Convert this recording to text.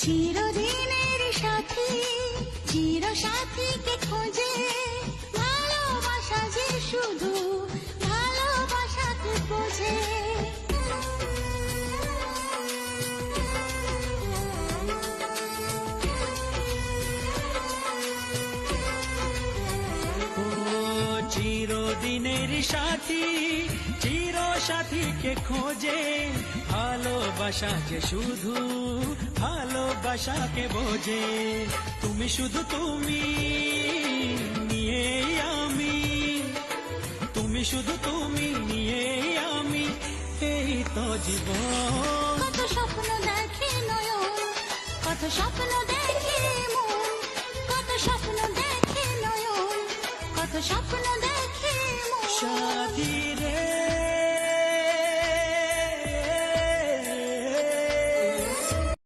চিরদিনের সাথী চির সাথীকে খোঁজে ভালোবাসা যে শুধু ভালোবাসাকে বোঝে। চিরদিনের সাথী চির সাথীকে খোঁজে ভালোবাসা যে শুধু ভালোবাসাকে বোঝে। তুমি শুধু তুমি নিয়ে আমি, তুমি শুধু তুমি নিয়ে আমি, এই তো জীবন। কত স্বপ্ন দেখে নয়ন, কত স্বপ্ন